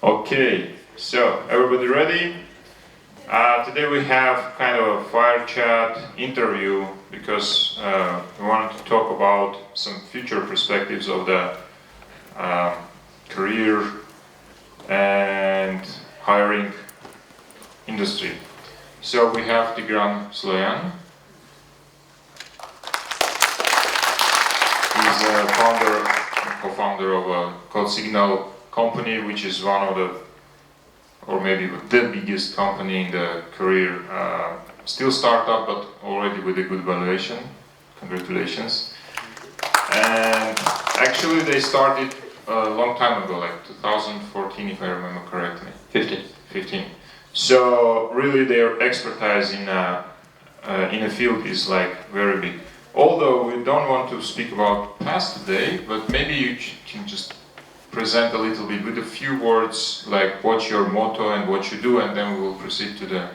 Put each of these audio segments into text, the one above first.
Okay, so everybody ready? Today we have kind of a Firechat interview because we wanted to talk about some future perspectives of the uh, career and hiring industry. So we have Tigran Sloyan. He's a co-founder of a Code Signal company, which is one of the, or maybe the biggest company in the career. Still startup, but already with a good valuation. Congratulations. And actually they started a long time ago, like 2014 if I remember correctly. 15. So really their expertise in a field is like very big. Although we don't want to speak about past today, but maybe you can just present a little bit with a few words, like what's your motto and what you do, and then we will proceed to the...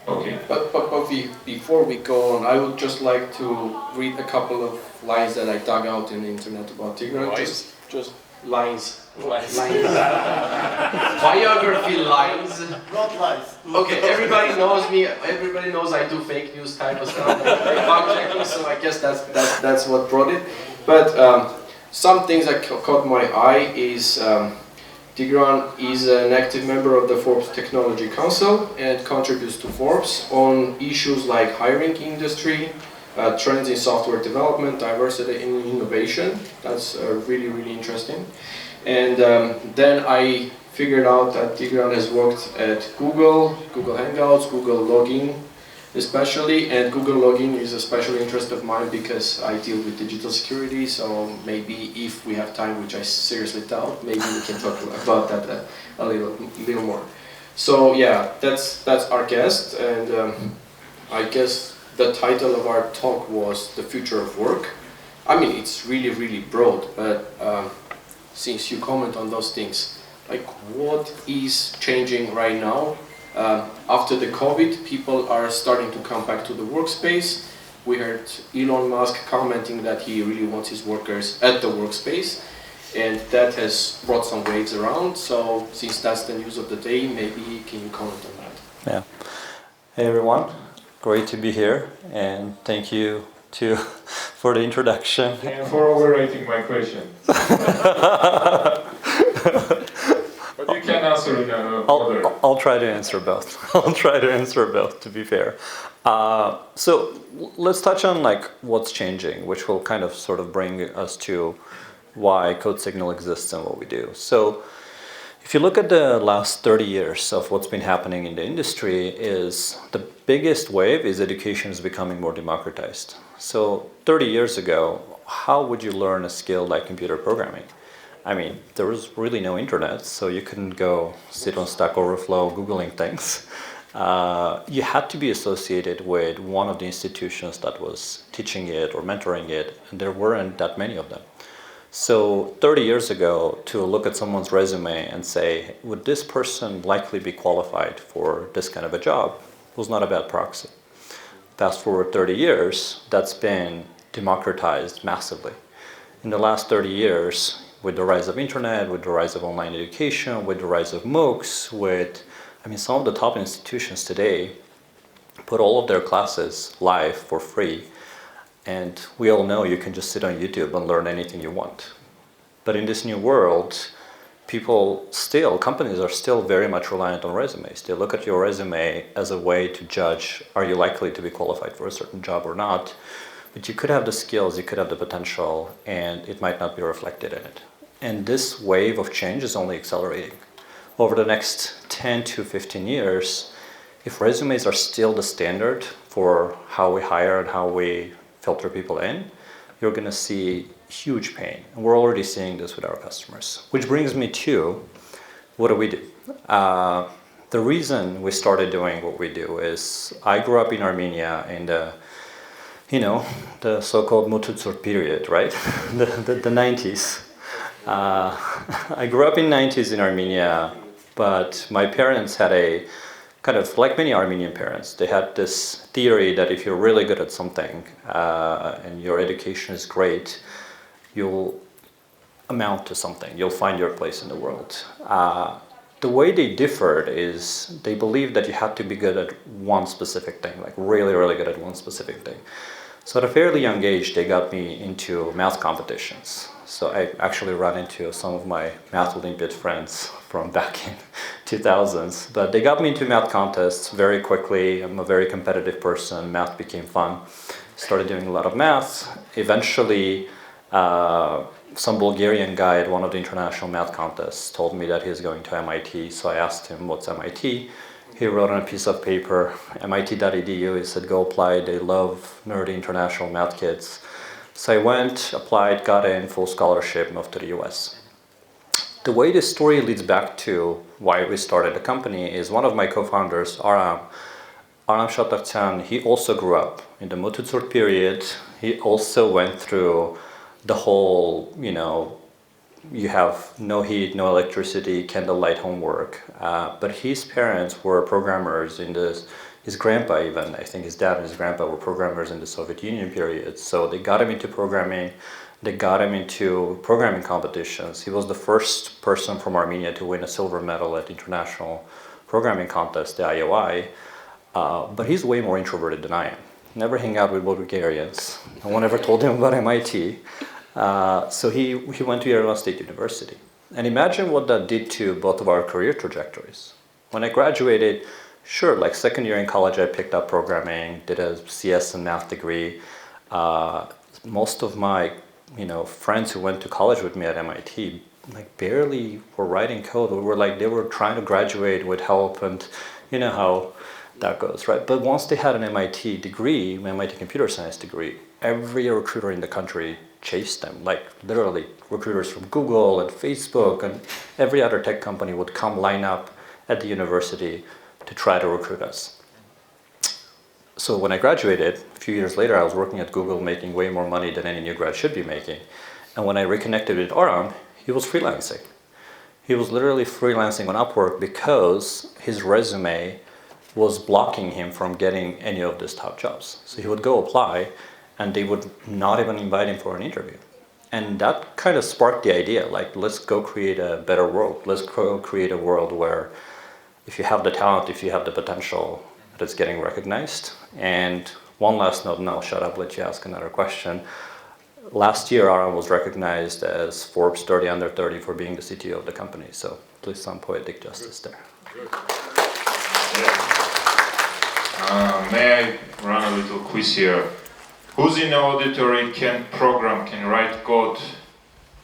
Okay. But before we go on, I would just like to read a couple of lines that I dug out in the internet about Tigran. Just lines. Biography lines. Not lies. Okay, everybody knows me. Everybody knows I do fake news type of stuff, like fact checking. So I guess that's what brought it. But some things that caught my eye is Tigran is an active member of the Forbes Technology Council and contributes to Forbes on issues like hiring industry, trends in software development, diversity in innovation. That's really interesting. And then I figured out that Tigran has worked at Google Hangouts, Google Login especially, and Google Login is a special interest of mine because I deal with digital security, so maybe if we have time, which I seriously doubt, maybe we can talk about that a little more. So yeah, that's our guest, and I guess the title of our talk was The Future of Work. I mean, it's really broad, but since you comment on those things, like what is changing right now? After the COVID, people are starting to come back to the workspace. We heard Elon Musk commenting that he really wants his workers at the workspace, and that has brought some waves around. So since that's the news of the day, maybe can you comment on that? Yeah. Hey everyone, great to be here, and thank you for the introduction. And for overrating my question. But you can answer in order. I'll try to answer both. To be fair. So let's touch on like what's changing, which will kind of sort of bring us to why Code Signal exists and what we do. So if you look at the last 30 years of what's been happening in the industry, is the biggest wave is education is becoming more democratized. So 30 years ago, how would you learn a skill like computer programming? I mean, there was really no internet, so you couldn't go sit on Stack Overflow Googling things. You had to be associated with one of the institutions that was teaching it or mentoring it, and there weren't that many of them. So 30 years ago, to look at someone's resume and say, would this person likely be qualified for this kind of a job, was not a bad proxy. Fast forward 30 years, that's been democratized massively. In the last 30 years, with the rise of internet, with the rise of online education, with the rise of MOOCs, some of the top institutions today put all of their classes live for free. And we all know you can just sit on YouTube and learn anything you want. But in this new world, companies are still very much reliant on resumes. They look at your resume as a way to judge, are you likely to be qualified for a certain job or not? But you could have the skills, you could have the potential, and it might not be reflected in it. And this wave of change is only accelerating. Over the next 10 to 15 years, if resumes are still the standard for how we hire and how we filter people in, you're going to see huge pain. And we're already seeing this with our customers. Which brings me to, what do we do? The reason we started doing what we do is, I grew up in Armenia in the so-called Mututsur period, right? the 90s. I grew up in 90s in Armenia, but my parents had a kind of, like many Armenian parents, they had this theory that if you're really good at something and your education is great, you'll amount to something. You'll find your place in the world. The way they differed is they believed that you had to be good at one specific thing, like really, really good at one specific thing. So at a fairly young age, they got me into math competitions. So I actually ran into some of my math Olympiad friends from back in 2000s. But they got me into math contests very quickly. I'm a very competitive person. Math became fun. Started doing a lot of math. Eventually, some Bulgarian guy at one of the international math contests told me that he's going to MIT. So I asked him, what's MIT? He wrote on a piece of paper, MIT.edu. He said, go apply. They love nerdy international math kids. So I went, applied, got in, full scholarship, moved to the US. The way this story leads back to why we started the company is one of my co-founders, Aram Shatakcan, he also grew up in the Mututsurt period. He also went through the whole, you have no heat, no electricity, candlelight homework. But his parents were programmers in his grandpa even, I think his dad and his grandpa were programmers in the Soviet Union period. So they got him into programming. They got him into programming competitions. He was the first person from Armenia to win a silver medal at the international programming contest, the IOI. But he's way more introverted than I am. Never hang out with Bulgarians. No one ever told him about MIT. So he went to Yerevan State University. And imagine what that did to both of our career trajectories. When I graduated, sure, like second year in college, I picked up programming, did a CS and math degree. Most of my, friends who went to college with me at MIT, like barely were writing code. They were trying to graduate with help, and you know how that goes, right? But once they had an MIT degree, MIT computer science degree, every recruiter in the country chased them. Like literally, recruiters from Google and Facebook and every other tech company would come line up at the university to try to recruit us. So when I graduated, a few years later, I was working at Google making way more money than any new grad should be making. And when I reconnected with Aram, he was freelancing. He was literally freelancing on Upwork because his resume was blocking him from getting any of these top jobs. So he would go apply and they would not even invite him for an interview. And that kind of sparked the idea, like, let's go create a better world. Let's go create a world where if you have the talent, if you have the potential, that it's getting recognized. And one last note, and I'll shut up, let you ask another question. Last year, Aram was recognized as Forbes 30 Under 30 for being the CTO of the company. So please, some poetic justice there. Good. May I run a little quiz here? Who's in the auditory can program, can write code,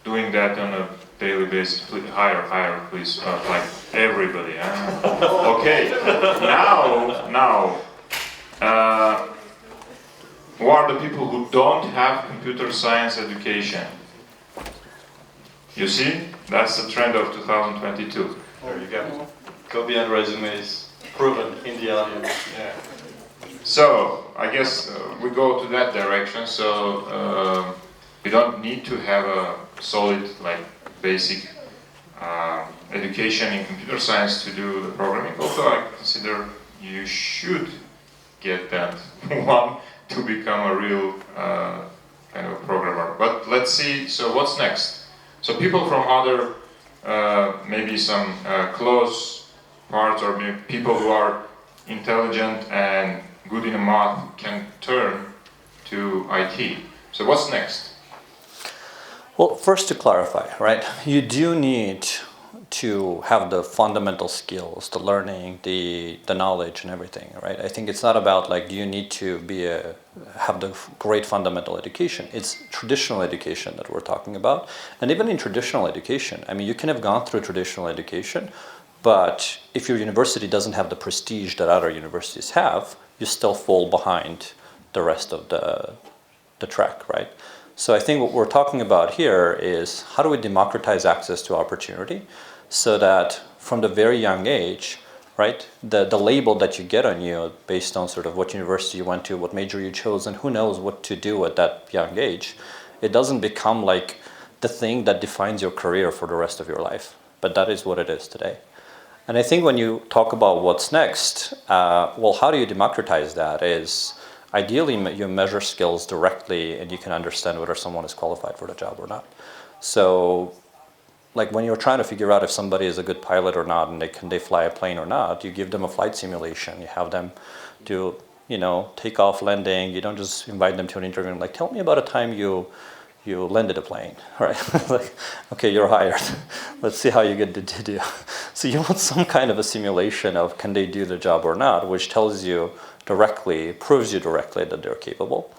doing that on a daily basis? Please, higher, please, like everybody. Okay, now, who are the people who don't have computer science education? You see, that's the trend of 2022. There you go. Copy and resumes proven in the audience. Yeah. So I guess we go to that direction. So we don't need to have a solid, like, basic education in computer science to do the programming. Although I consider you should get that one to become a real kind of programmer. But let's see. So what's next? So people from other, maybe some close parts, or maybe people who are intelligent and good in math can turn to IT. So what's next? Well, first to clarify, right? You do need to have the fundamental skills, the learning, the knowledge and everything, right? I think it's not about like, do you need to have the great fundamental education? It's traditional education that we're talking about. And even in traditional education, I mean, you can have gone through traditional education, but if your university doesn't have the prestige that other universities have, you still fall behind the rest of the track, right? So I think what we're talking about here is how do we democratize access to opportunity so that from the very young age, right, the label that you get on you based on sort of what university you went to, what major you chose, and who knows what to do at that young age, it doesn't become like the thing that defines your career for the rest of your life. But that is what it is today. And I think when you talk about what's next, well, how do you democratize that is ideally you measure skills directly and you can understand whether someone is qualified for the job or not. So like when you're trying to figure out if somebody is a good pilot or not, and can they fly a plane or not, you give them a flight simulation. You have them do, takeoff, landing. You don't just invite them to an interview and like, tell me about a time you landed a plane, right? Like, okay, you're hired. Let's see how you get to do. So you want some kind of a simulation of can they do the job or not, which tells you directly, proves you directly that they're capable.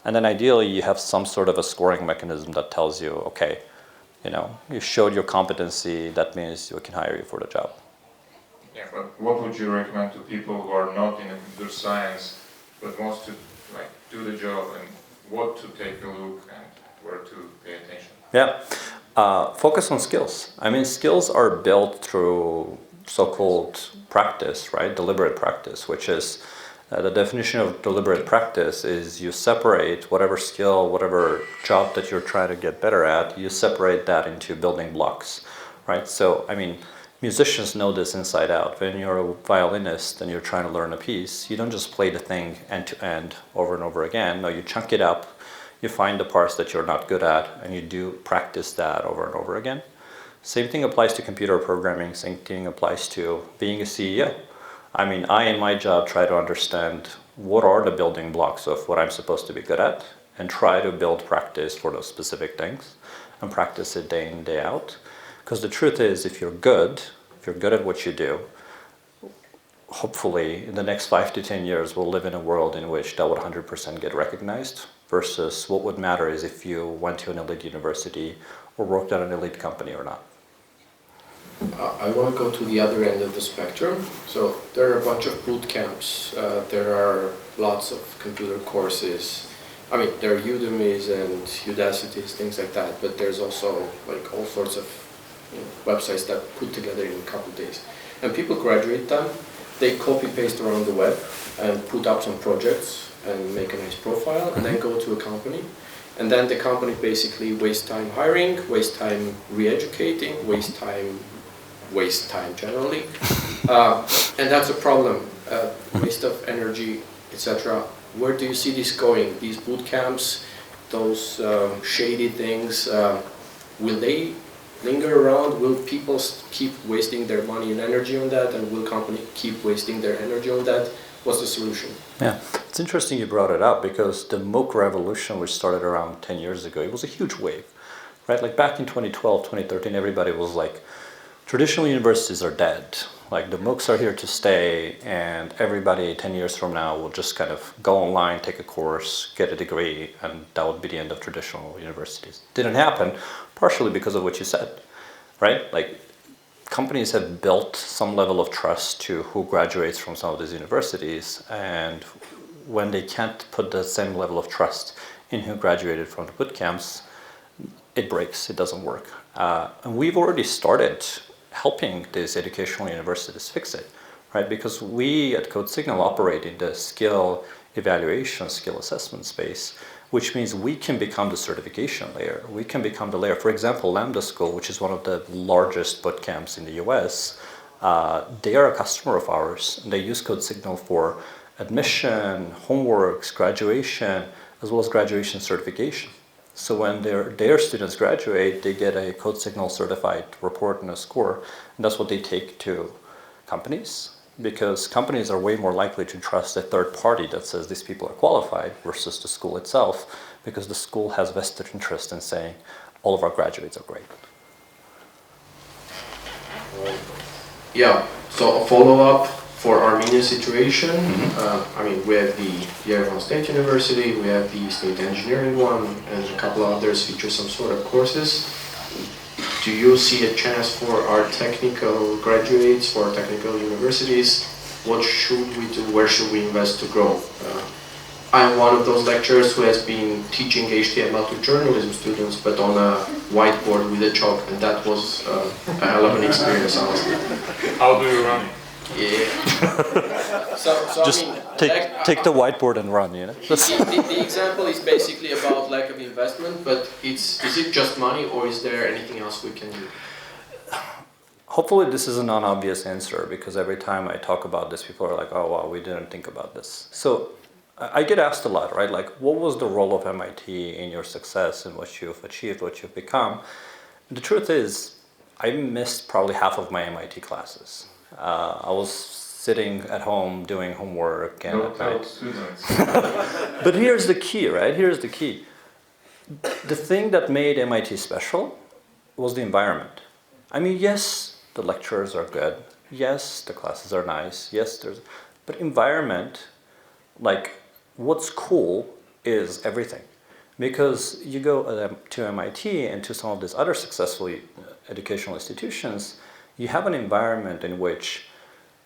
And then ideally you have some sort of a scoring mechanism that tells you, okay, you showed your competency, that means we can hire you for the job. Yeah, but what would you recommend to people who are not in computer science but wants to do the job, and what to take a look and where to pay attention? Yeah, focus on skills. I mean, skills are built through so-called practice, right? Deliberate practice, which is the definition of deliberate practice is you separate whatever skill, whatever job that you're trying to get better at, you separate that into building blocks, right? So, I mean, musicians know this inside out. When you're a violinist and you're trying to learn a piece, you don't just play the thing end to end over and over again. No, you chunk it up, you find the parts that you're not good at, and you do practice that over and over again. Same thing applies to computer programming, same thing applies to being a CEO. I mean, I in my job try to understand what are the building blocks of what I'm supposed to be good at, and try to build practice for those specific things and practice it day in, day out. Because the truth is, if you're good at what you do, hopefully in the next 5 to 10 years we'll live in a world in which that would 100% get recognized, versus what would matter is if you went to an elite university or worked at an elite company or not. I want to go to the other end of the spectrum. So there are a bunch of boot camps. There are lots of computer courses. I mean, there are Udemy's and Udacity's, things like that. But there's also like all sorts of websites that put together in a couple of days. And people graduate them. They copy paste around the web and put up some projects and make a nice profile, and then go to a company. And then the company basically wastes time hiring, wastes time re-educating, wastes time generally, and that's a problem. Waste of energy, etc. Where do you see this going? These boot camps, those shady things, will they linger around? Will people keep wasting their money and energy on that, and will company keep wasting their energy on that? What's the solution? Yeah, it's interesting you brought it up, because the MOOC revolution, which started around 10 years ago, it was a huge wave, right? Like back in 2012, 2013, everybody was like, traditional universities are dead. Like the MOOCs are here to stay, and everybody 10 years from now will just kind of go online, take a course, get a degree, and that would be the end of traditional universities. Didn't happen, partially because of what you said, right? Like companies have built some level of trust to who graduates from some of these universities, and when they can't put the same level of trust in who graduated from the boot camps, it breaks, it doesn't work. And we've already started helping these educational universities fix it, right? Because we at CodeSignal operate in the skill evaluation, skill assessment space, which means we can become the certification layer. We can become the layer. For example, Lambda School, which is one of the largest boot camps in the US, they are a customer of ours, and they use CodeSignal for admission, homeworks, graduation, as well as graduation certification. So when their students graduate, they get a CodeSignal certified report and a score, and that's what they take to companies, because companies are way more likely to trust a third party that says these people are qualified versus the school itself, because the school has vested interest in saying all of our graduates are great. Yeah, so a follow-up for Armenia situation. I mean, we have the Yerevan State University, we have the State Engineering one, and a couple of others feature some sort of courses. Do you see a chance for our technical graduates, for our technical universities? What should we do? Where should we invest to grow? I'm one of those lecturers who has been teaching HTML to journalism students, but on a whiteboard with a chalk, and that was a hell of an experience, honestly. How do you run it? Yeah. So Just I mean, take the whiteboard and run, you know? The example is basically about lack of investment, but is it just money, or is there anything else we can do? Hopefully this is a non-obvious answer, because every time I talk about this, people are like, oh wow, we didn't think about this. So I get asked a lot, right? Like, what was the role of MIT in your success and what you've achieved, what you've become? The truth is, I missed probably half of my MIT classes. I was sitting at home doing homework and Don't at tell night. students. But here's the key, right? Here's the key. The thing that made MIT special was the environment. I mean, yes, the lecturers are good. Yes, the classes are nice. Yes, but environment, like what's cool is everything. Because you go to MIT and to some of these other successful educational institutions, you have an environment in which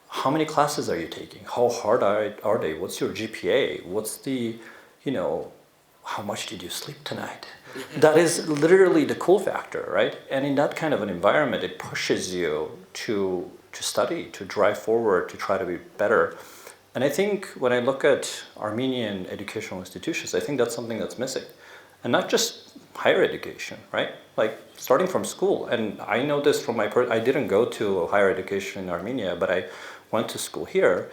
how many classes are you taking? How hard are they? What's your GPA? What's the, how much did you sleep tonight? That is literally the cool factor, right? And in that kind of an environment, it pushes you to study, to drive forward, to try to be better. And I think when I look at Armenian educational institutions, I think that's something that's missing. And not just higher education, right? Like starting from school. And I know this from I didn't go to higher education in Armenia, but I went to school here.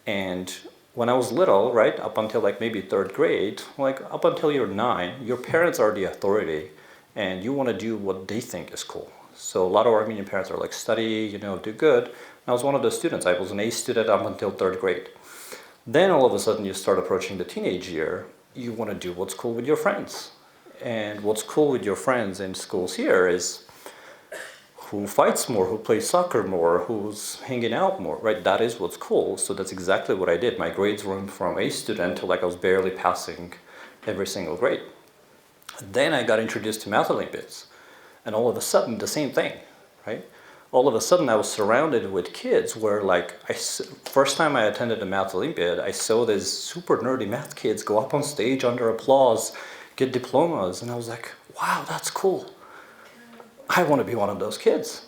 And when I was little, right, up until like maybe third grade, like up until you're 9, your parents are the authority and you want to do what they think is cool. So a lot of Armenian parents are like, study, do good. And I was one of those students. I was an A student up until third grade. Then all of a sudden you start approaching the teenage year, you want to do what's cool with your friends. And what's cool with your friends in schools here is who fights more, who plays soccer more, who's hanging out more, right? That is what's cool. So that's exactly what I did. My grades went from A student to like I was barely passing every single grade. Then I got introduced to Math Olympiads. And all of a sudden, the same thing, right? All of a sudden, I was surrounded with kids where like, first time I attended a Math Olympiad, I saw these super nerdy math kids go up on stage under applause, get diplomas. And I was like, wow, that's cool. I want to be one of those kids.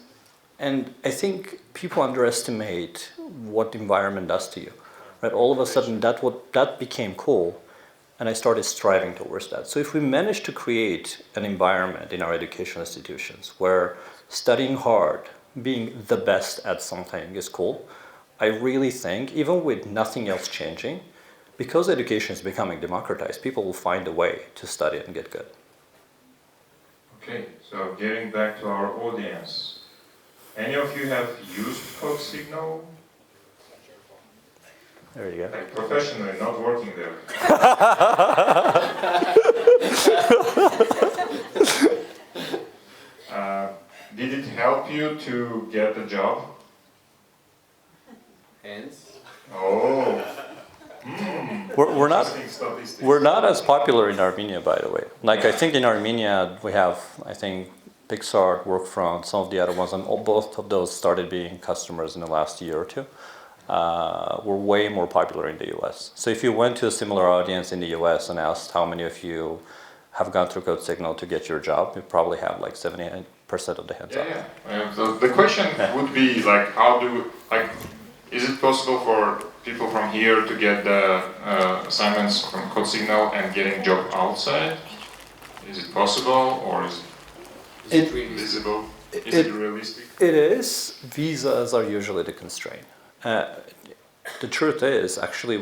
And I think people underestimate what the environment does to you. Right? All of a sudden, that became cool, and I started striving towards that. So if we manage to create an environment in our educational institutions where studying hard, being the best at something is cool, I really think, even with nothing else changing, because education is becoming democratized, people will find a way to study and get good. Okay, so getting back to our audience, any of you have used CodeSignal? There you go. Like professionally, not working there. Did it help you to get a job? Hence. Oh. We're not as popular in Armenia, by the way. Like I think in Armenia we have, I think, Pixar, Workfront, some of the other ones, and both of those started being customers in the last year or two. We're way more popular in the US. So if you went to a similar audience in the US and asked how many of you have gone through CodeSignal to get your job, you probably have like 70% of the hands up. Yeah. The question would be like, is it possible for people from here to get the assignments from CodeSignal and getting job outside? Is it possible, or is it feasible? Is it realistic? It is. Visas are usually the constraint. The truth is, actually,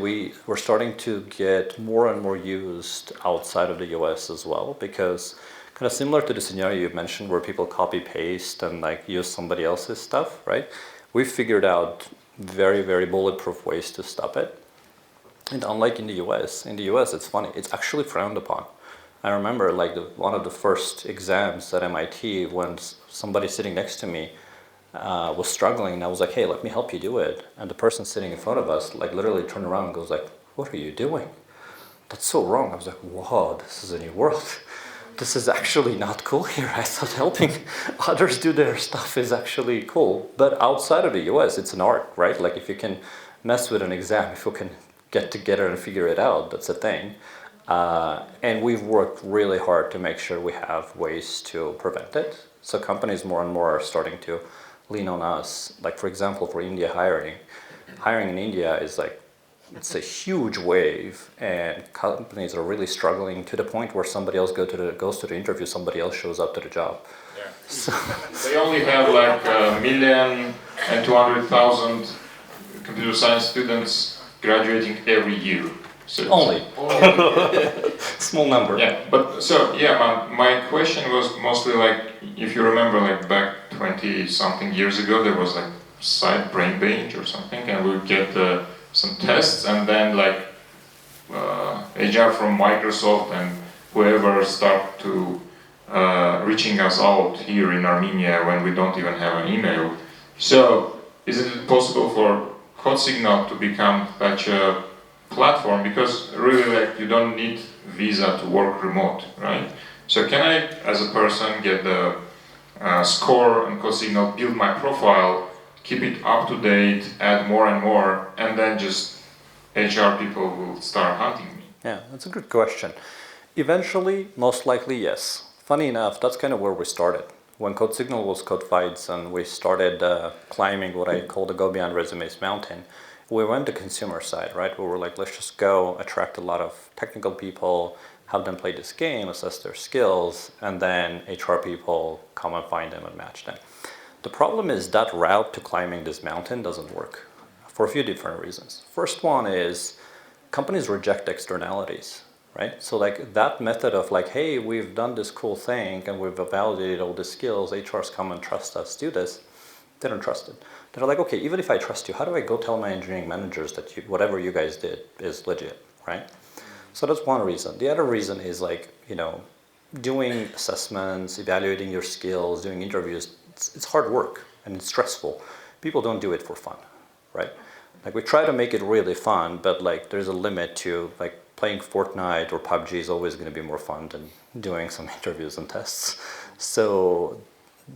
we're starting to get more and more used outside of the US as well, because kind of similar to the scenario you mentioned where people copy paste and like use somebody else's stuff, right? We've figured out very, very bulletproof ways to stop it. And unlike in the US it's funny, it's actually frowned upon. I remember like one of the first exams at MIT when somebody sitting next to me was struggling, and I was like, hey, let me help you do it. And the person sitting in front of us like literally turned around and goes like, what are you doing? That's so wrong. I was like, whoa, this is a new world. This is actually not cool here. I thought helping others do their stuff is actually cool. But outside of the US, it's an art, right? Like if you can mess with an exam, if you can get together and figure it out, that's a thing. And we've worked really hard to make sure we have ways to prevent it. So companies more and more are starting to lean on us. Like for example, for India hiring in India is like, it's a huge wave, and companies are really struggling to the point where somebody else goes to the interview, somebody else shows up to the job. Yeah. So they only have like 1,200,000 computer science students graduating every year. So only. Small number. Yeah, but so yeah, my question was mostly like, if you remember, like back 20 something years ago, there was like site brain bench or something, and we would get some tests, and then like HR from Microsoft and whoever start to reaching us out here in Armenia when we don't even have an email. So is it possible for CodeSignal to become such a platform? Because really, like, you don't need visa to work remote, right? So can I, as a person, get the score on CodeSignal, build my profile, keep it up to date, add more and more, and then just HR people will start hunting me? Yeah, that's a good question. Eventually, most likely, yes. Funny enough, that's kind of where we started. When CodeSignal was Codefights and we started climbing what I call the Go Beyond Resumes mountain, we went to consumer side, right? We were like, let's just go attract a lot of technical people, have them play this game, assess their skills, and then HR people come and find them and match them. The problem is that route to climbing this mountain doesn't work for a few different reasons. First one is companies reject externalities. Right? So like that method of like, hey, we've done this cool thing and we've validated all the skills, HRs come and trust us, do this. They don't trust it. They're like, okay, even if I trust you, how do I go tell my engineering managers that whatever you guys did is legit, right? So that's one reason. The other reason is like, doing assessments, evaluating your skills, doing interviews, it's hard work and it's stressful. People don't do it for fun, right? Like we try to make it really fun, but like there's a limit to like playing Fortnite or PUBG is always going to be more fun than doing some interviews and tests. So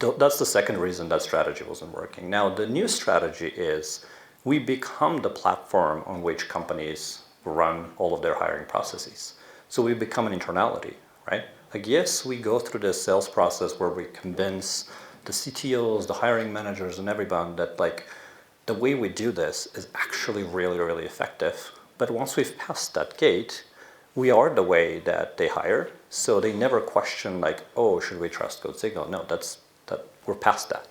that's the second reason that strategy wasn't working. Now the new strategy is we become the platform on which companies run all of their hiring processes. So we become an internality, right? Like yes, we go through this sales process where we convince the CTOs, the hiring managers, and everyone that like the way we do this is actually really, really effective. But once we've passed that gate, we are the way that they hire. So they never question like, oh, should we trust CodeSignal? No, we're past that.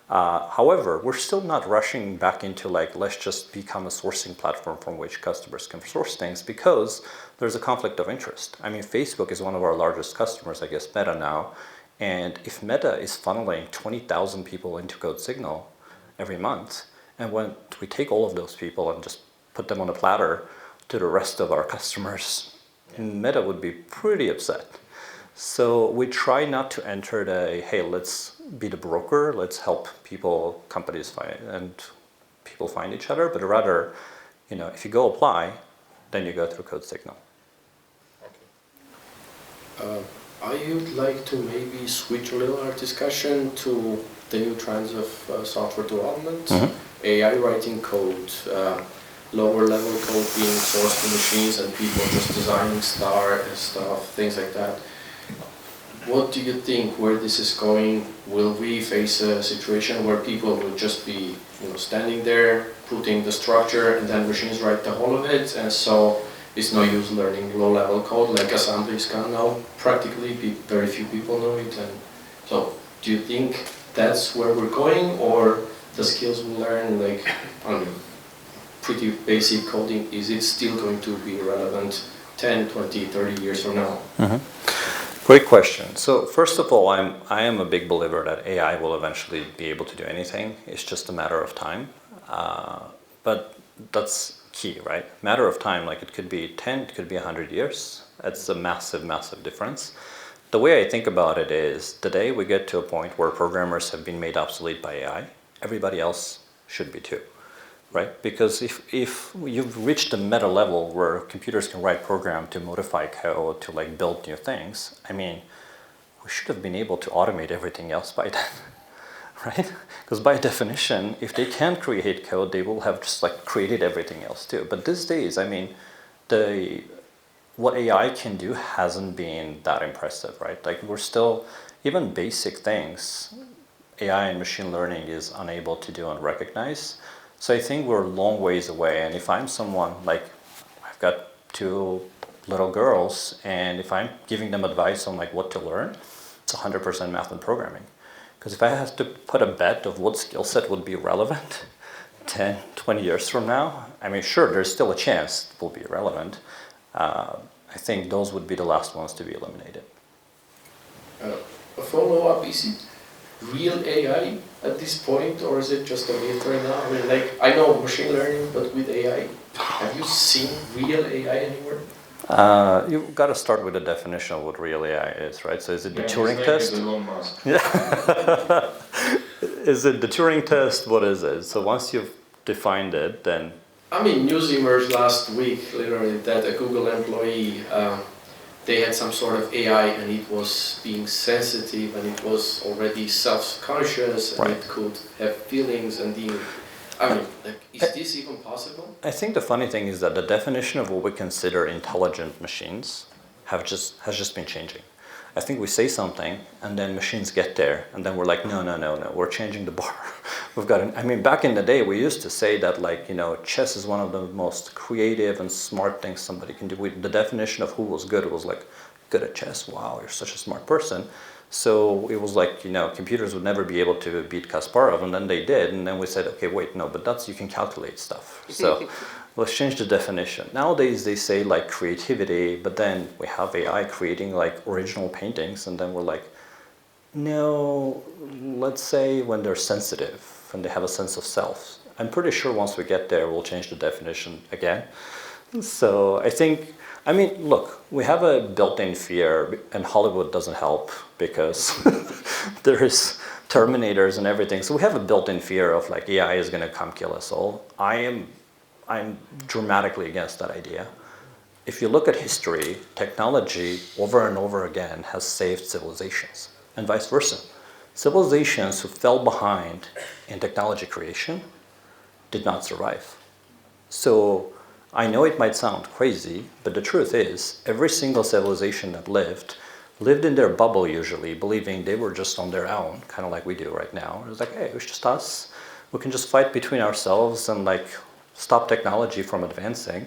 However, we're still not rushing back into like, let's just become a sourcing platform from which customers can source things because there's a conflict of interest. I mean, Facebook is one of our largest customers, I guess Meta now. And if Meta is funneling 20,000 people into CodeSignal every month, and when we take all of those people and just put them on a platter to the rest of our customers, Meta would be pretty upset. So we try not to enter the, hey, let's be the broker, let's help people, companies find, and people find each other, but rather, if you go apply, then you go through CodeSignal. I would like to maybe switch a little our discussion to the new trends of software development, AI writing code, lower level code being sourced to machines and people just designing stuff, things like that. What do you think where this is going? Will we face a situation where people will just be standing there, putting the structure and then machines write the whole of it, and so it's no use learning low level code like assembly is gone now? Practically very few people know it, and so do you think that's where we're going, or the skills we learn, like pretty basic coding, is it still going to be relevant 10, 20, 30 years from now? Great question. So first of all, I am a big believer that AI will eventually be able to do anything. It's just a matter of time. But that's key, right? Matter of time, like it could be 10, it could be 100 years. That's a massive, massive difference. The way I think about it is the day we get to a point where programmers have been made obsolete by AI, everybody else should be too. Right? Because if you've reached a meta level where computers can write program to modify code, to like build new things, I mean, we should have been able to automate everything else by then, right? Because by definition, if they can create code, they will have just like created everything else too. But these days, I mean, what AI can do hasn't been that impressive, right? Like we're still, even basic things, AI and machine learning is unable to do and recognize. So I think we're a long ways away, and if I'm someone, like I've got 2 little girls, and if I'm giving them advice on like what to learn, it's 100% math and programming. Because if I have to put a bet of what skill set would be relevant 10, 20 years from now, I mean, sure, there's still a chance it will be relevant. I think those would be the last ones to be eliminated. A follow-up, is it real AI at this point, or is it just a myth right now? I mean, like, I know machine learning, but with AI, have you seen real AI anywhere? You've got to start with the definition of what real AI is, right? So is it the Turing his name test? is Elon Musk. Yeah. Is it the Turing test? What is it? So once you've defined it, then... I mean, news emerged last week, literally, that a Google employee, they had some sort of AI and it was being sensitive and it was already self-conscious and Right. it could have feelings and being... I mean, like, is this even possible? I think the funny thing is that the definition of what we consider intelligent machines has just been changing. I think we say something and then machines get there and then we're like, no, we're changing the bar. I mean, back in the day, we used to say that, like, you know, chess is one of the most creative and smart things somebody can do. The definition of who was good was like, good at chess, wow, you're such a smart person. So it was like, you know, computers would never be able to beat Kasparov, and then they did, and then we said, okay, wait, no, but that's, you can calculate stuff. So let's change the definition. Nowadays they say like creativity, but then we have AI creating like original paintings, and then we're like, no, let's say when they're sensitive, when they have a sense of self. I'm pretty sure once we get there, we'll change the definition again. So I think, I mean, look, we have a built-in fear, and Hollywood doesn't help because there is Terminators and everything. So we have a built-in fear of like AI is going to come kill us all. I'm dramatically against that idea. If you look at history, technology over and over again has saved civilizations, and vice versa. Civilizations who fell behind in technology creation did not survive. So I know it might sound crazy, but the truth is, every single civilization that lived in their bubble usually, believing they were just on their own, kind of like we do right now. It was like, hey, it was just us. We can just fight between ourselves and like stop technology from advancing.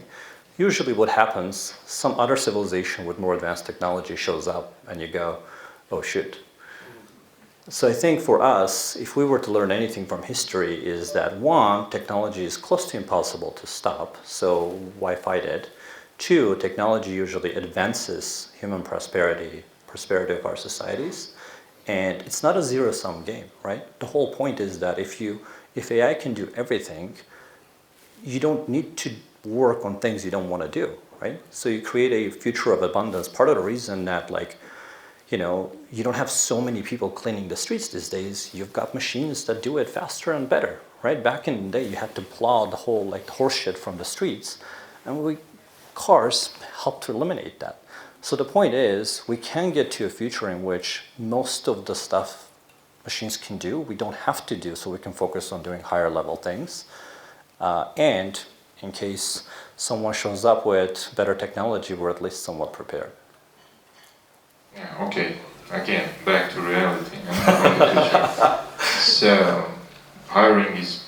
Usually what happens, some other civilization with more advanced technology shows up and you go, oh shit. So I think for us, if we were to learn anything from history, is that one, technology is close to impossible to stop, so why fight it? Two, technology usually advances human prosperity of our societies, and it's not a zero-sum game, right? The whole point is that if AI can do everything, you don't need to work on things you don't want to do, right? So you create a future of abundance. Part of the reason that, like, you know, you don't have so many people cleaning the streets these days. You've got machines that do it faster and better, right? Back in the day, you had to plow the whole, like, horse shit from the streets, and cars help to eliminate that. So the point is, we can get to a future in which most of the stuff machines can do, we don't have to do, so we can focus on doing higher level things. And in case someone shows up with better technology, we're at least somewhat prepared. Yeah, okay. Again, back to reality. So, hiring is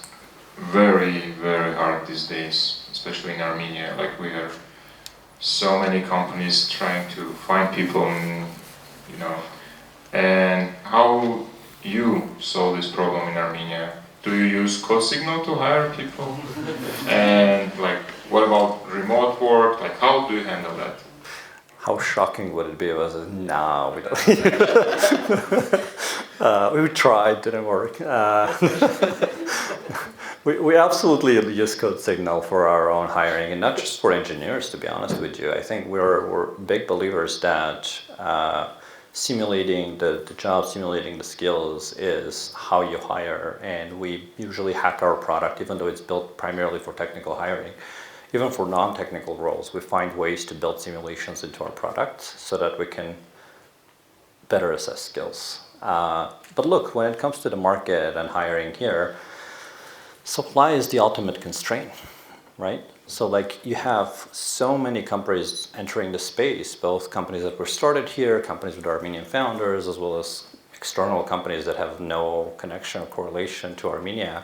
very, very hard these days, especially in Armenia. Like, we have so many companies trying to find people, you know. And how you solve this problem in Armenia? Do you use CodeSignal to hire people? And like, what about remote work? Like, how do you handle that? How shocking would it be if I said, no, we don't. We tried, didn't work. We absolutely use CodeSignal for our own hiring, and not just for engineers, to be honest with you. I think we're big believers that simulating the job, simulating the skills is how you hire, and we usually hack our product, even though it's built primarily for technical hiring. Even for non-technical roles, we find ways to build simulations into our product so that we can better assess skills. But look, when it comes to the market and hiring here, supply is the ultimate constraint, right? So like, you have so many companies entering the space, both companies that were started here, companies with Armenian founders, as well as external companies that have no connection or correlation to Armenia.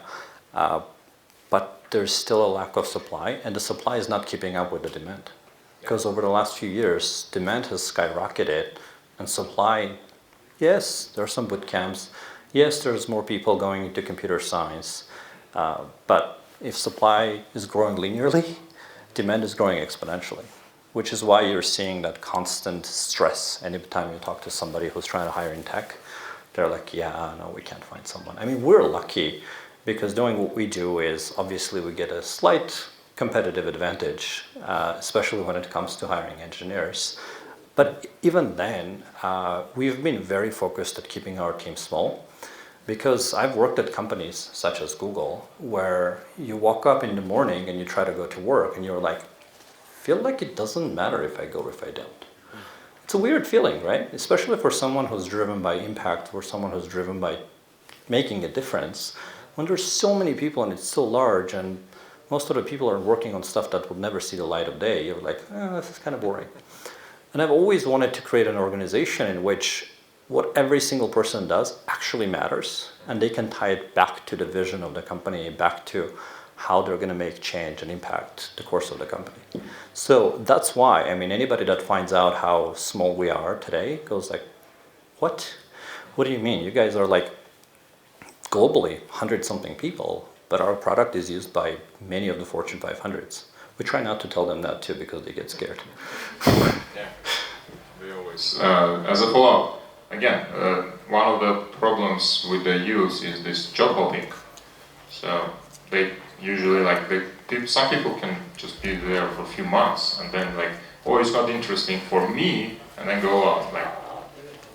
But there's still a lack of supply, and the supply is not keeping up with the demand. Because over the last few years, demand has skyrocketed, and supply, yes, there are some boot camps, yes, there's more people going into computer science, but if supply is growing linearly, demand is growing exponentially, which is why you're seeing that constant stress anytime you talk to somebody who's trying to hire in tech. they're like, yeah, no, we can't find someone. I mean, we're lucky because doing what we do is obviously we get a slight competitive advantage, especially when it comes to hiring engineers. But even then, we've been very focused at keeping our team small because I've worked at companies such as Google where you walk up in the morning and you try to go to work and you're like, feel like it doesn't matter if I go or if I don't. It's a weird feeling, right? Especially for someone who's driven by impact or someone who's driven by making a difference. When there's so many people and it's so large and most of the people are working on stuff that will never see the light of day, you're like, this is kind of boring. And I've always wanted to create an organization in which what every single person does actually matters and they can tie it back to the vision of the company, back to how they're going to make change and impact the course of the company. So that's why, I mean, anybody that finds out how small we are today goes like, what? What do you mean? You guys are like globally 100-something people, but our product is used by many of the Fortune 500s. We try not to tell them that too because they get scared. Yeah, we always. As a follow-up, again, one of the problems with the youth is this job hopping. So they usually some people can just be there for a few months and then like, oh, it's not interesting for me, and then go out. Like,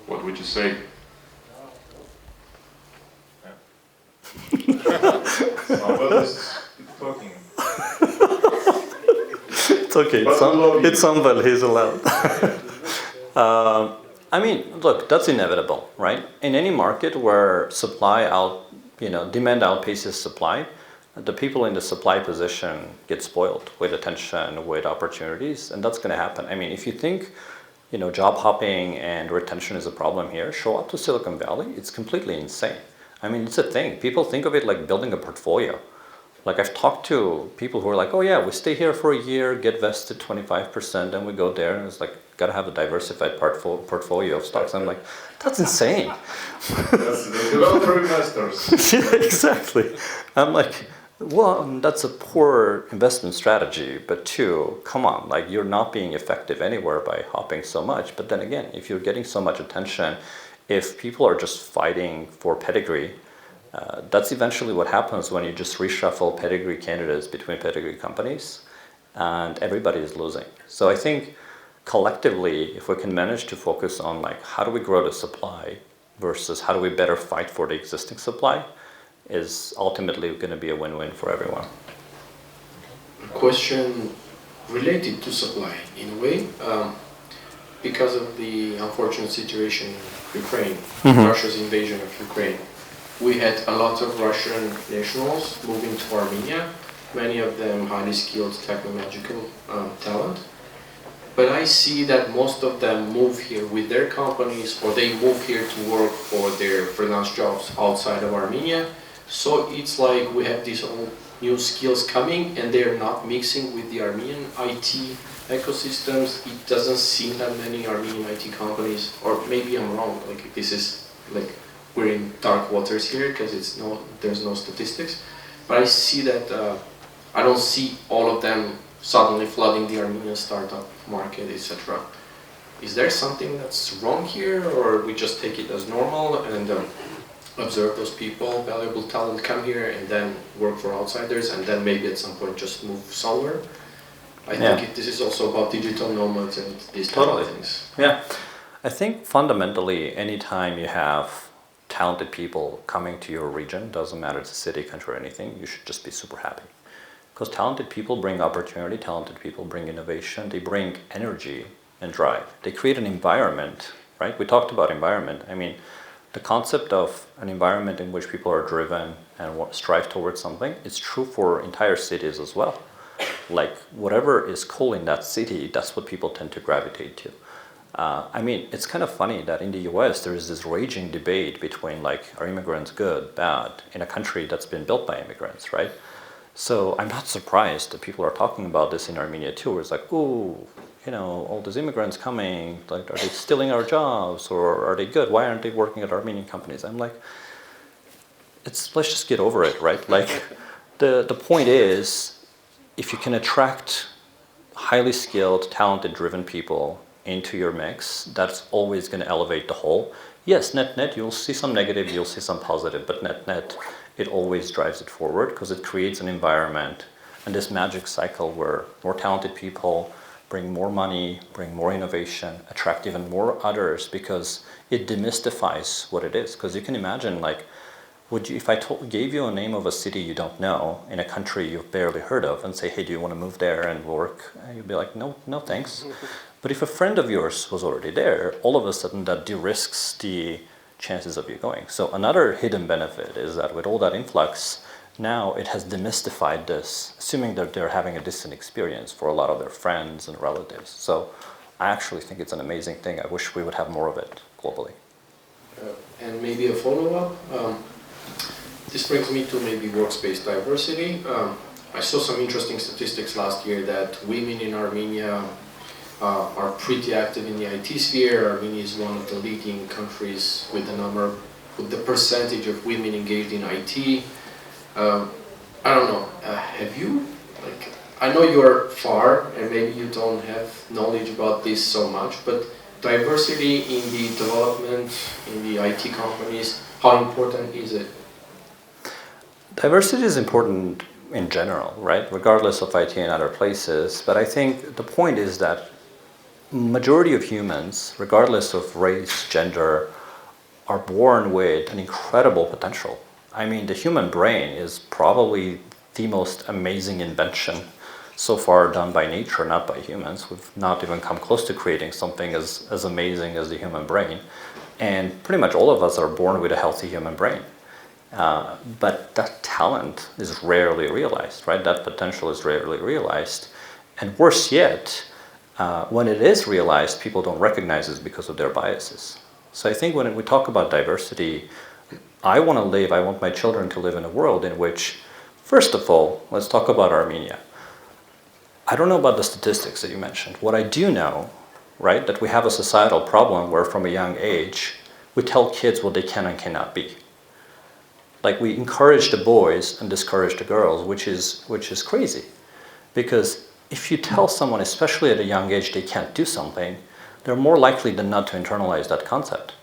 what would you say? Somebody's talking. It's okay, it's Samvel, he's allowed. I mean, look, that's inevitable, right? In any market where demand outpaces supply, the people in the supply position get spoiled with attention, with opportunities, and that's going to happen. I mean, if you think, job hopping and retention is a problem here, show up to Silicon Valley, it's completely insane. I mean, it's a thing. People think of it like building a portfolio. Like I've talked to people who are like, oh yeah, we stay here for a year, get vested 25%, then we go there, and it's like, gotta have a diversified portfolio of stocks. I'm like, that's insane. That's the developer investors. Yeah, exactly. I'm like, one, that's a poor investment strategy, but two, come on, like you're not being effective anywhere by hopping so much. But then again, if you're getting so much attention, if people are just fighting for pedigree, that's eventually what happens when you just reshuffle pedigree candidates between pedigree companies and everybody is losing. So I think collectively, if we can manage to focus on like how do we grow the supply versus how do we better fight for the existing supply, is ultimately going to be a win-win for everyone. A question related to supply in a way, because of the unfortunate situation in Ukraine, Russia's invasion of Ukraine. We had a lot of Russian nationals moving to Armenia, many of them highly skilled technological talent. But I see that most of them move here with their companies or they move here to work for their freelance jobs outside of Armenia. So it's like we have these all new skills coming and they're not mixing with the Armenian IT ecosystems. It doesn't seem that many Armenian IT companies, or maybe I'm wrong, like this is like we're in dark waters here because there's no statistics, but I see that I don't see all of them suddenly flooding the Armenian startup market, etc. Is there something that's wrong here, or we just take it as normal and observe those people, valuable talent come here and then work for outsiders and then maybe at some point just move somewhere? I think this is also about digital nomads and these kind of things. Yeah, I think fundamentally anytime you have talented people coming to your region, doesn't matter it's a city, country or anything, you should just be super happy. Because talented people bring opportunity, talented people bring innovation, they bring energy and drive. They create an environment, right? We talked about environment. I mean, the concept of an environment in which people are driven and strive towards something is true for entire cities as well. Like whatever is cool in that city, that's what people tend to gravitate to. I mean, it's kind of funny that in the US there is this raging debate between like, are immigrants good, bad, in a country that's been built by immigrants, right? So I'm not surprised that people are talking about this in Armenia too. Where it's like, ooh, all these immigrants coming, like, are they stealing our jobs or are they good? Why aren't they working at Armenian companies? I'm like, let's just get over it, right? Like, the point is, if you can attract highly skilled, talented, driven people into your mix, that's always going to elevate the whole, yes, net, you'll see some negative, you'll see some positive, but net, it always drives it forward because it creates an environment and this magic cycle where more talented people bring more money, bring more innovation, attract even more others because it demystifies what it is. Because you can imagine, like, if I gave you a name of a city you don't know in a country you've barely heard of and say, hey, do you want to move there and work? And you'd be like, no, thanks. But if a friend of yours was already there, all of a sudden that de-risks the chances of you going. So another hidden benefit is that with all that influx, now it has demystified this, assuming that they're having a distant experience for a lot of their friends and relatives. So I actually think it's an amazing thing. I wish we would have more of it globally. And maybe a follow-up. This brings me to maybe workspace diversity. I saw some interesting statistics last year that women in Armenia are pretty active in the IT sphere. Armenia is one of the leading countries with the percentage of women engaged in IT. I don't know, have you, I know you're far and maybe you don't have knowledge about this so much, but diversity in the development, in the IT companies, how important is it? Diversity is important in general, right? Regardless of IT and other places. But I think the point is that majority of humans, regardless of race, gender, are born with an incredible potential. I mean, the human brain is probably the most amazing invention so far done by nature, not by humans. We've not even come close to creating something as amazing as the human brain. And pretty much all of us are born with a healthy human brain. But that talent is rarely realized, right? That potential is rarely realized. And worse yet, when it is realized, people don't recognize it because of their biases. So I think when we talk about diversity, I want my children to live in a world in which, first of all, let's talk about Armenia. I don't know about the statistics that you mentioned. What I do know, right, that we have a societal problem where from a young age, we tell kids what they can and cannot be. Like we encourage the boys and discourage the girls, which is crazy. Because if you tell someone, especially at a young age, they can't do something, they're more likely than not to internalize that concept,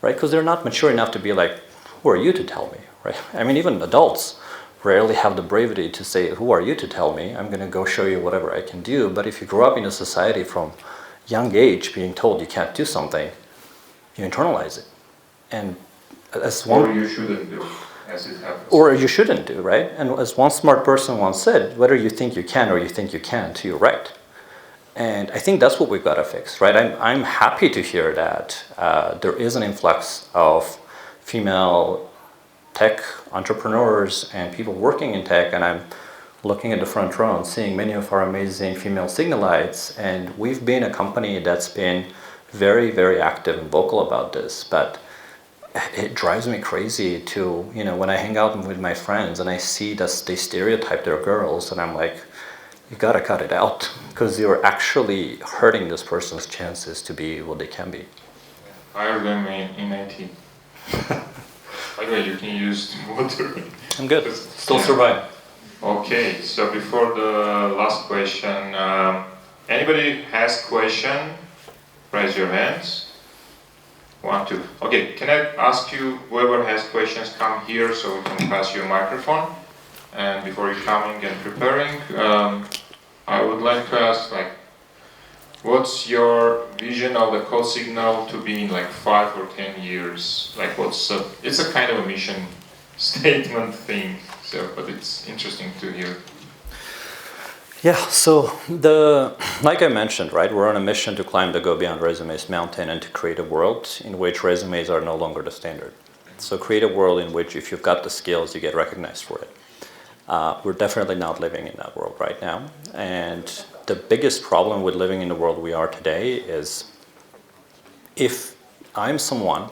right? Because they're not mature enough to be like, who are you to tell me, right? I mean, even adults rarely have the bravery to say, who are you to tell me? I'm going to go show you whatever I can do. But if you grow up in a society from young age being told you can't do something, you internalize it. And as one, or you shouldn't do, as it happens. Or you shouldn't do, right? And as one smart person once said, whether you think you can or you think you can't, you're right. And I think that's what we've got to fix, right? I'm happy to hear that there is an influx of female tech entrepreneurs and people working in tech, and I'm looking at the front row and seeing many of our amazing female signalites, and we've been a company that's been very, very active and vocal about this, but it drives me crazy to, when I hang out with my friends and I see that they stereotype their girls, and I'm like, you gotta cut it out, because you're actually hurting this person's chances to be what they can be. Hire them in IT. By the way, you can use water. I'm good. Still survive. Okay, so before the last question, anybody has question? Raise your hands. 1, 2. Okay, can I ask you, whoever has questions, come here so we can pass you a microphone. And before you're coming and preparing, I would like to ask, what's your vision of the code signal to be in 5 or 10 years? It's a kind of a mission statement thing, but it's interesting to hear. Yeah, so like I mentioned, right, we're on a mission to climb the Go Beyond Resumes mountain and to create a world in which resumes are no longer the standard. So create a world in which if you've got the skills, you get recognized for it. We're definitely not living in that world right now. And the biggest problem with living in the world we are today is if I'm someone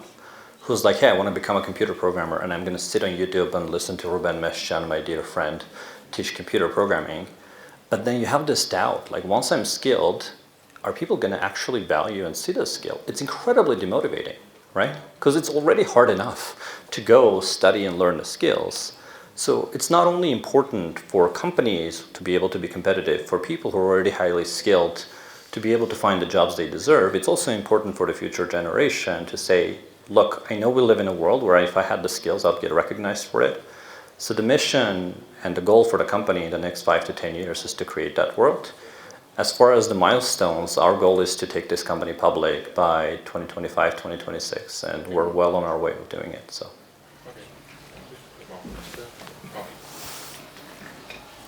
who's like, hey, I want to become a computer programmer and I'm going to sit on YouTube and listen to Ruben Mesjan, my dear friend, teach computer programming. But then you have this doubt, once I'm skilled, are people going to actually value and see this skill? It's incredibly demotivating, right? Because it's already hard enough to go study and learn the skills. So it's not only important for companies to be able to be competitive, for people who are already highly skilled to be able to find the jobs they deserve, it's also important for the future generation to say, look, I know we live in a world where if I had the skills, I'd get recognized for it. So the mission and the goal for the company in the next 5 to 10 years is to create that world. As far as the milestones, our goal is to take this company public by 2025, 2026, and we're well on our way of doing it. So.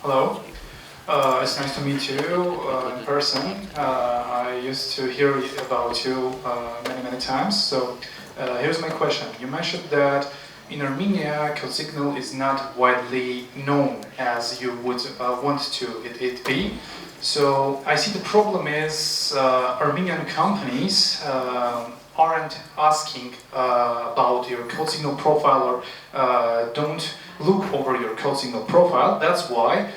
Hello. It's nice to meet you in person. I used to hear about you many times. So here's my question. You mentioned that in Armenia, CodeSignal is not widely known as you would want it be. So I see the problem is Armenian companies aren't asking about your CodeSignal profile or don't look over your CodeSignal profile. That's why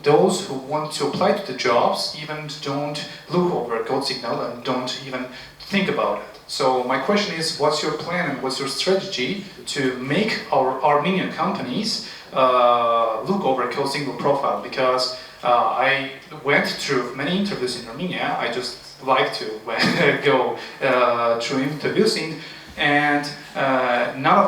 those who want to apply to the jobs even don't look over CodeSignal and don't even think about it. So my question is, what's your plan and what's your strategy to make our Armenian companies look over CodeSignal profile? Because I went through many interviews in Armenia. I just like to go through interviews and none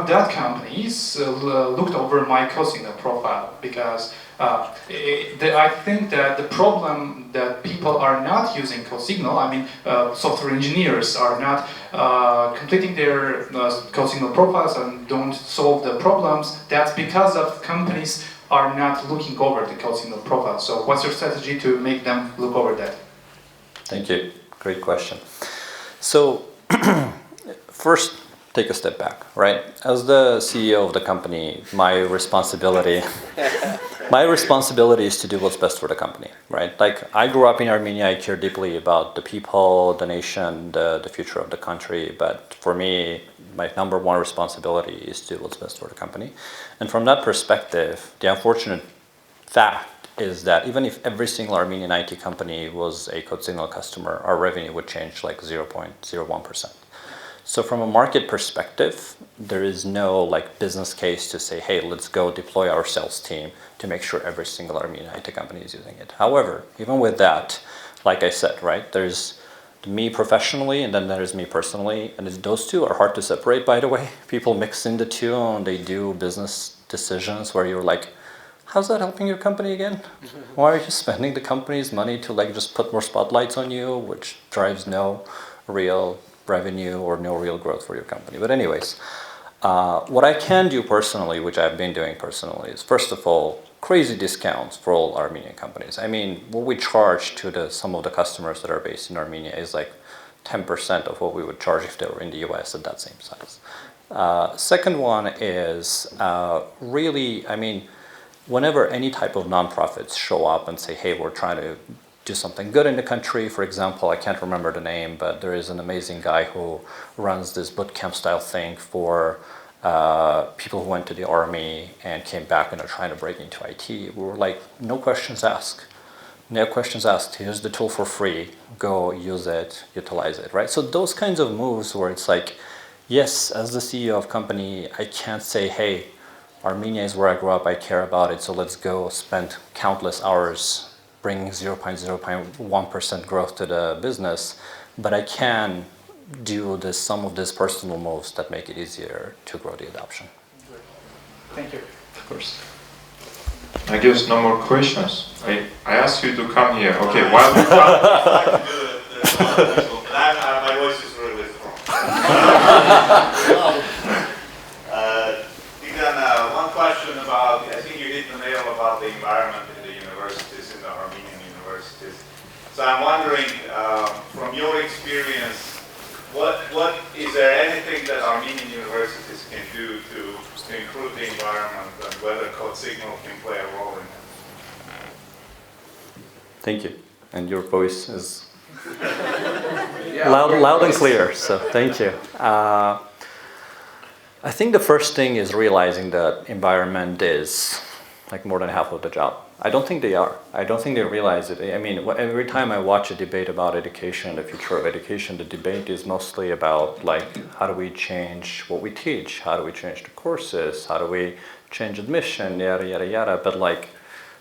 of that companies looked over my CodeSignal profile because I think that the problem that people are not using CodeSignal, I mean software engineers are not completing their CodeSignal profiles and don't solve the problems, that's because of companies are not looking over the CodeSignal profile. So what's your strategy to make them look over that? Thank you. Great question. So first, take a step back, right? As the CEO of the company, my responsibility is to do what's best for the company, right? Like, I grew up in Armenia, I care deeply about the people, the nation, the future of the country, but for me, my number one responsibility is to do what's best for the company. And from that perspective, the unfortunate fact is that even if every single Armenian IT company was a CodeSignal customer, our revenue would change like 0.01%. So from a market perspective, there is no like business case to say, hey, let's go deploy our sales team to make sure every single Armenian IT company is using it. However, even with that, like I said, right, there's me professionally and then there's me personally, and those two are hard to separate, by the way. People mix in the two and they do business decisions where you're like, how's that helping your company again? Why are you spending the company's money to like just put more spotlights on you, which drives no real revenue or no real growth for your company? But anyways, what I can do personally, which I've been doing personally, is first of all, crazy discounts for all Armenian companies. I mean, what we charge to some of the customers that are based in Armenia is like 10% of what we would charge if they were in the US at that same size. Second one is really, I mean, whenever any type of nonprofits show up and say, hey, we're trying to do something good in the country. For example, I can't remember the name, but there is an amazing guy who runs this bootcamp style thing for people who went to the army and came back and are trying to break into IT. We were like, no questions asked. No questions asked. Here's the tool for free. Go use it, utilize it, right? So those kinds of moves where it's like, yes, as the CEO of company, I can't say, hey, Armenia is where I grew up, I care about it, so let's go spend countless hours bringing 0.1% growth to the business, but I can do some of these personal moves that make it easier to grow the adoption. Thank you. Of course. I guess no more questions. I asked you to come here. Okay, My voice is really strong. One question about, I think you hit the nail about the environment in the universities, in the Armenian universities. So I'm wondering, from your experience, what is there anything that Armenian universities can do to improve the environment and whether CodeSignal can play a role in it? Thank you. And your voice is loud and clear, so thank you. I think the first thing is realizing that environment is like more than half of the job. I don't think they are. I don't think they realize it. I mean, every time I watch a debate about education, the future of education, the debate is mostly about like, how do we change what we teach? How do we change the courses? How do we change admission? Yada, yada, yada. But like,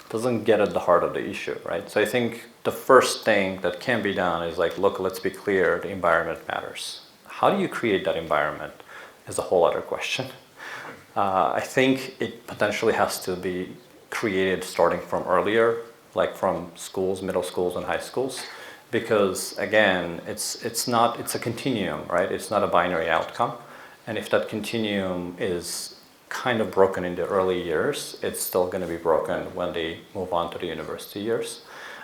doesn't get at the heart of the issue, right? So I think the first thing that can be done is like, look, let's be clear, the environment matters. How do you create that environment is a whole other question. I think it potentially has to be created starting from earlier, like from schools, middle schools and high schools, because again, it's a continuum, right? It's not a binary outcome. And if that continuum is kind of broken in the early years, it's still going to be broken when they move on to the university years.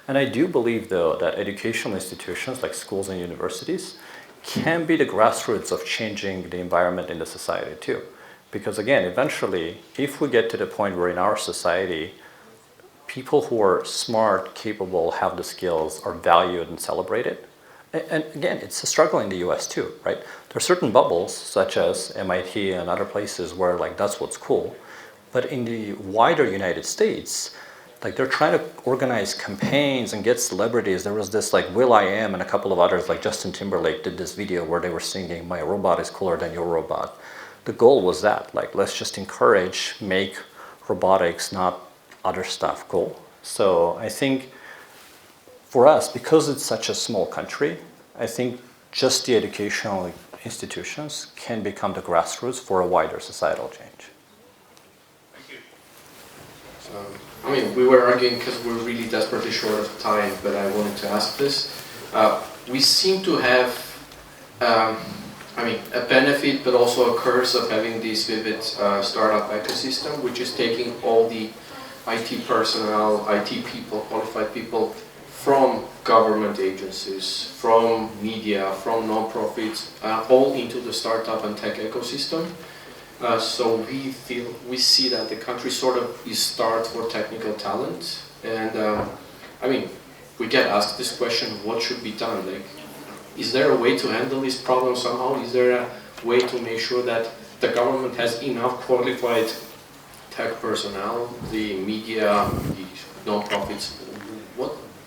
And I do believe, though, that educational institutions like schools and universities can be the grassroots of changing the environment in the society too. Because again, eventually, if we get to the point where in our society, people who are smart, capable, have the skills, are valued and celebrated, and again, it's a struggle in the US too, right? There are certain bubbles, such as MIT and other places, where like that's what's cool. But in the wider United States, like they're trying to organize campaigns and get celebrities. There was this like will.i.am and a couple of others, like Justin Timberlake did this video where they were singing, "My robot is cooler than your robot." The goal was that, like, let's just encourage, make robotics, not other stuff, cool. So I think for us, because it's such a small country, I think just the educational institutions can become the grassroots for a wider societal change. Thank you. I mean, we were arguing because we're really desperately short of time, but I wanted to ask this. We seem to have, a benefit, but also a curse of having this vivid startup ecosystem, which is taking all the IT personnel, IT people, qualified people from government agencies, from media, from non-profits, all into the startup and tech ecosystem. So we see that the country sort of is starved for technical talent, and we get asked this question: what should be done? Like, is there a way to handle this problem somehow? Is there a way to make sure that the government has enough qualified tech personnel, the media, the non-profits?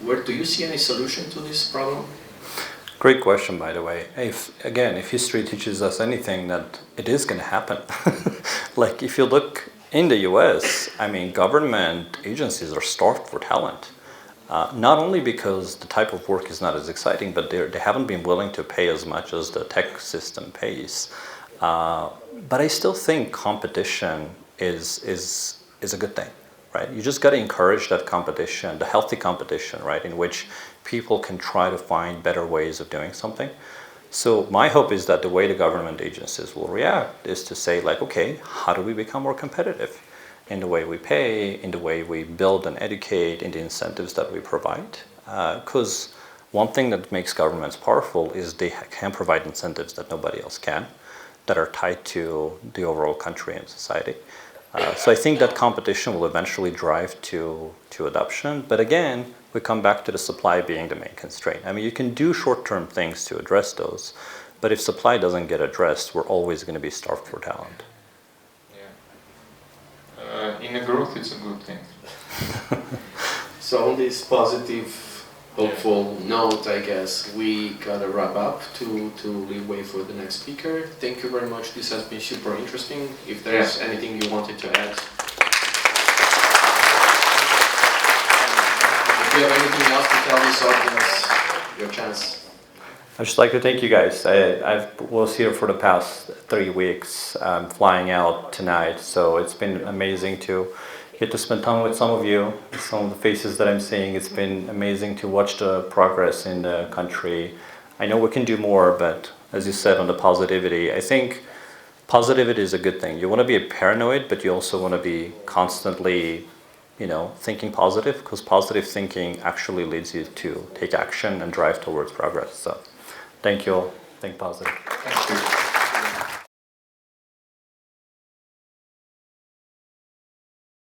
Where do you see any solution to this problem? Great question, by the way. If history teaches us anything, that it is going to happen. Like, if you look in the US, government agencies are starved for talent. Not only because the type of work is not as exciting, but they haven't been willing to pay as much as the tech system pays. But I still think competition is a good thing, right? You just got to encourage that competition, the healthy competition, right, in which people can try to find better ways of doing something. So my hope is that the way the government agencies will react is to say, like, okay, how do we become more competitive in the way we pay, in the way we build and educate, in the incentives that we provide? Because one thing that makes governments powerful is they can provide incentives that nobody else can, that are tied to the overall country and society. So I think that competition will eventually drive to adoption. But again, we come back to the supply being the main constraint. You can do short-term things to address those, but if supply doesn't get addressed, we're always going to be starved for talent. Yeah. In the growth, it's a good thing. So on this positive, hopeful note, I guess we gotta wrap up to leave way for the next speaker. Thank you very much. This has been super interesting. If there's anything you wanted to add. If you have anything else to tell this audience, your chance. I'd just like to thank you guys. I was here for the past 3 weeks, flying out tonight, so it's been amazing to get to spend time with some of you, some of the faces that I'm seeing. It's been amazing to watch the progress in the country. I know we can do more, but as you said on the positivity, I think positivity is a good thing. You want to be paranoid, but you also want to be constantly, thinking positive, because positive thinking actually leads you to take action and drive towards progress. So thank you all. Think positive. Thank you.